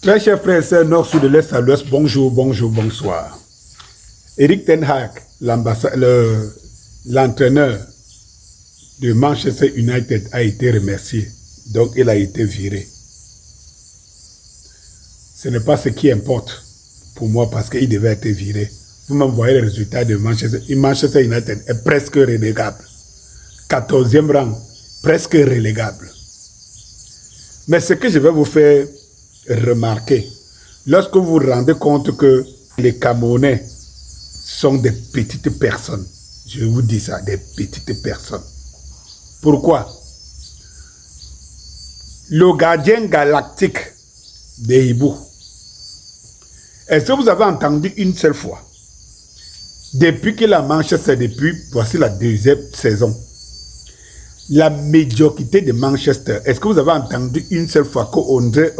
Très chers frères et sœurs, nord, sud, de l'est à l'ouest, bonjour, bonjour, bonsoir. Erik ten Hag, l'entraîneur de Manchester United, a été remercié. Donc, il a été viré. Ce n'est pas ce qui importe pour moi parce qu'il devait être viré. Vous-même voyez les résultats de Manchester. Manchester United est presque relégable. 14e rang, presque relégable. Mais ce que je vais vous faire remarquer, lorsque vous vous rendez compte que les Camerounais sont des petites personnes, je vous dis ça, des petites personnes. Pourquoi? Le gardien galactique de Hibou, est-ce que vous avez entendu une seule fois? Depuis que la Manchester, depuis, voici la deuxième saison, la médiocrité de Manchester, est-ce que vous avez entendu une seule fois qu'André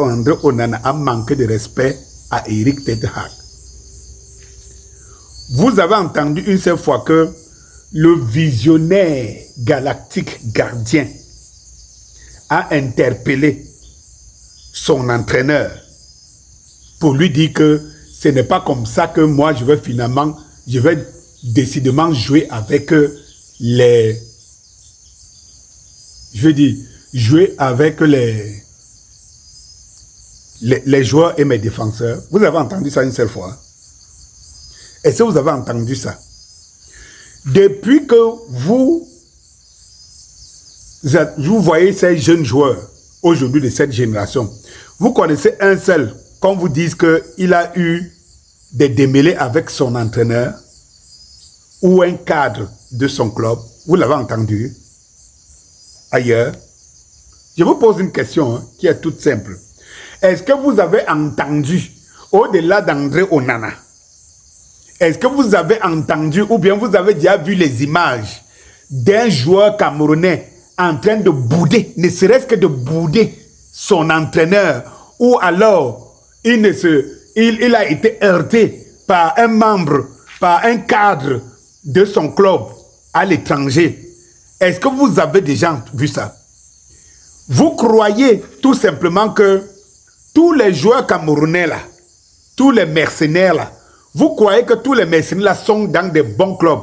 Onana a manqué de respect à Erik ten Hag? Vous avez entendu une seule fois que le visionnaire galactique gardien a interpellé son entraîneur pour lui dire que ce n'est pas comme ça que moi je vais décidément jouer avec jouer avec les joueurs et mes défenseurs. Vous avez entendu ça une seule fois? Est-ce que vous avez entendu ça? Depuis que vous voyez ces jeunes joueurs, aujourd'hui de cette génération, vous connaissez un seul, qu'on vous dise qu'il a eu des démêlés avec son entraîneur ou un cadre de son club. Vous l'avez entendu ailleurs? Je vous pose une question qui est toute simple. Est-ce que vous avez entendu, au-delà d'André Onana, est-ce que vous avez entendu ou bien vous avez déjà vu les images d'un joueur camerounais en train de bouder, ne serait-ce que de bouder son entraîneur, ou alors il a été heurté par un membre, par un cadre de son club à l'étranger? Est-ce que vous avez déjà vu ça? Vous croyez tout simplement que tous les joueurs camerounais là, tous les mercenaires là, vous croyez que tous les mercenaires là sont dans des bons clubs,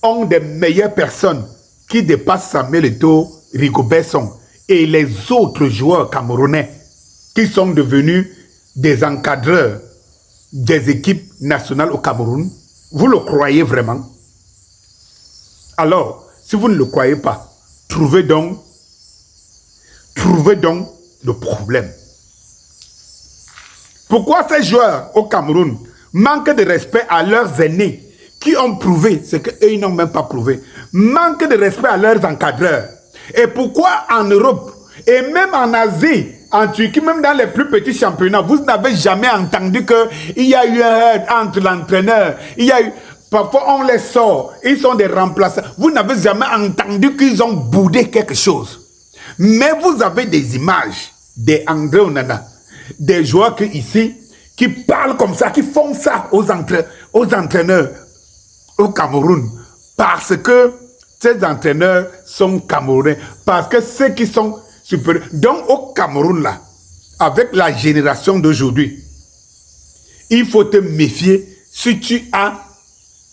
ont des meilleures personnes qui dépassent Samuel Eto'o, Rigobert Song et les autres joueurs camerounais qui sont devenus des encadreurs des équipes nationales au Cameroun? Vous le croyez vraiment? Alors, si vous ne le croyez pas, trouvez donc le problème. Pourquoi ces joueurs au Cameroun manquent de respect à leurs aînés qui ont prouvé ce qu'eux ils n'ont même pas prouvé, manquent de respect à leurs encadreurs? Et pourquoi en Europe et même en Asie, en Turquie, même dans les plus petits championnats, vous n'avez jamais entendu qu'il y a eu un head entre l'entraîneur, parfois on les sort, ils sont des remplaçants. Vous n'avez jamais entendu qu'ils ont boudé quelque chose. Mais vous avez des images d'André Onana, des joueurs qui parlent comme ça, qui font ça aux entraîneurs au Cameroun. Parce que ces entraîneurs sont camerounais. Parce que ceux qui sont supérieurs. Donc au Cameroun là, avec la génération d'aujourd'hui, il faut te méfier si tu as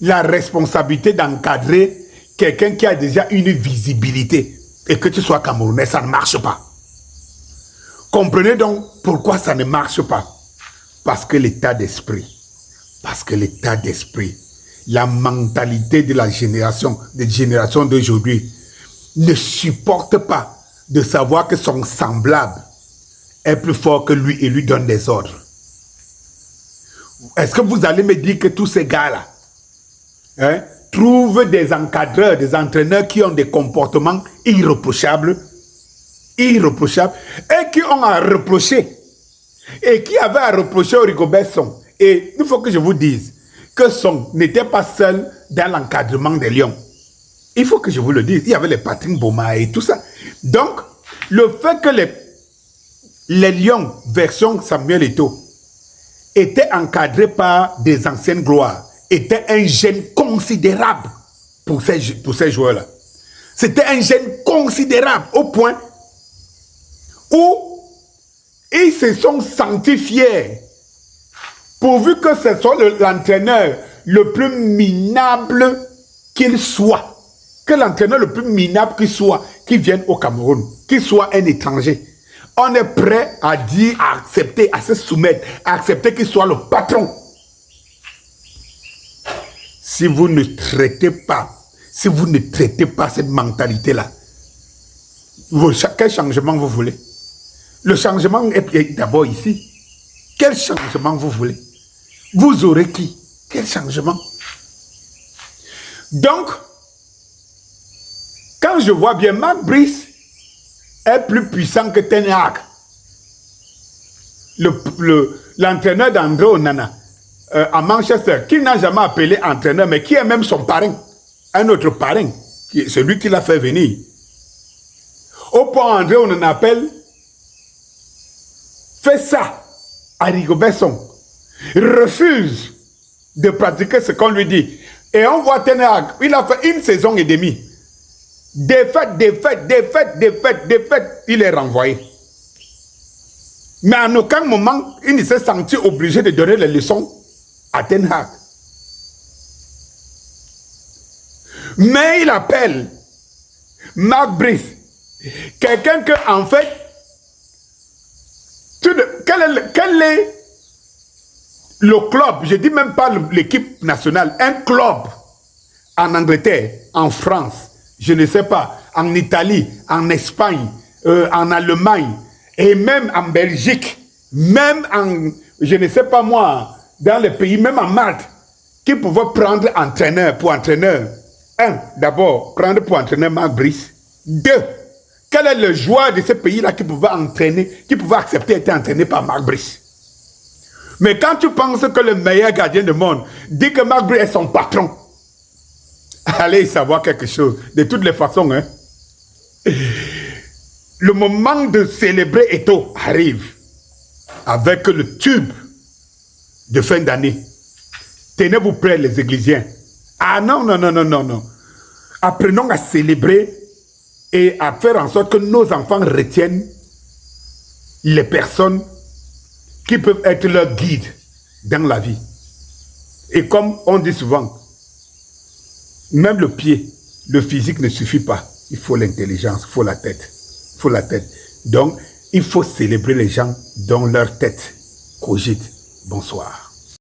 la responsabilité d'encadrer quelqu'un qui a déjà une visibilité et que tu sois camerounais, ça ne marche pas. Comprenez donc pourquoi ça ne marche pas. Parce que l'état d'esprit, la mentalité de la génération, des générations d'aujourd'hui ne supporte pas de savoir que son semblable est plus fort que lui et lui donne des ordres. Est-ce que vous allez me dire que tous ces gars-là trouvent des encadreurs, des entraîneurs qui ont des comportements irréprochables, et qui ont à reprocher, et qui avaient à reprocher au Rigobert Song? Et il faut que je vous dise que Song n'était pas seul dans l'encadrement des Lions. Il faut que je vous le dise, il y avait les Patrick Boma et tout ça. Donc, le fait que les Lions version Samuel Eto'o étaient encadrés par des anciennes gloires était un gêne considérable pour ces joueurs-là. C'était un gêne considérable au point où Ils se sont sentis fiers. Pourvu que ce soit l'entraîneur le plus minable qu'il soit. Que l'entraîneur le plus minable qu'il soit, qui vienne au Cameroun, qu'il soit un étranger. On est prêt à dire, à accepter, à se soumettre, à accepter qu'il soit le patron. Si vous ne traitez pas, cette mentalité-là, quel changement vous voulez? Le changement est d'abord ici. Quel changement vous voulez? Vous aurez qui? Quel changement? Donc, quand je vois bien, Mark Brice est plus puissant que Ten Hag. L'entraîneur d'André Onana à Manchester, qui n'a jamais appelé entraîneur, mais qui est même son parrain. Un autre parrain, celui qui l'a fait venir. Au point André Onana appelle, fait ça à Rigobert-Song, refuse de pratiquer ce qu'on lui dit. Et on voit Ten Hag, il a fait une saison et demie. Défaite, il est renvoyé. Mais en aucun moment, il ne s'est senti obligé de donner les leçons à Ten Hag. Mais il appelle Mark Brice, quelqu'un que, en fait, quel est le club, je ne dis même pas l'équipe nationale, un club en Angleterre, en France, je ne sais pas, en Italie, en Espagne, en Allemagne, et même en Belgique, même en, je ne sais pas moi, dans les pays, même en Malte, qui pouvait prendre entraîneur pour entraîneur. Un, d'abord, prendre pour entraîneur Mark Brice. Deux, quel est le joueur de ce pays-là qui pouvait entraîner, qui pouvait accepter d'être entraîné par Mark Brice? Mais quand tu penses que le meilleur gardien du monde dit que Mark Brice est son patron, allez savoir quelque chose. De toutes les façons, hein. Le moment de célébrer Eto'o arrive avec le tube de fin d'année. Tenez-vous prêts, les Églisiens. Ah non. Apprenons à célébrer et à faire en sorte que nos enfants retiennent les personnes qui peuvent être leurs guides dans la vie. Et comme on dit souvent, même le pied, le physique ne suffit pas. Il faut l'intelligence, il faut la tête. Donc, il faut célébrer les gens dont leur tête cogite. Bonsoir.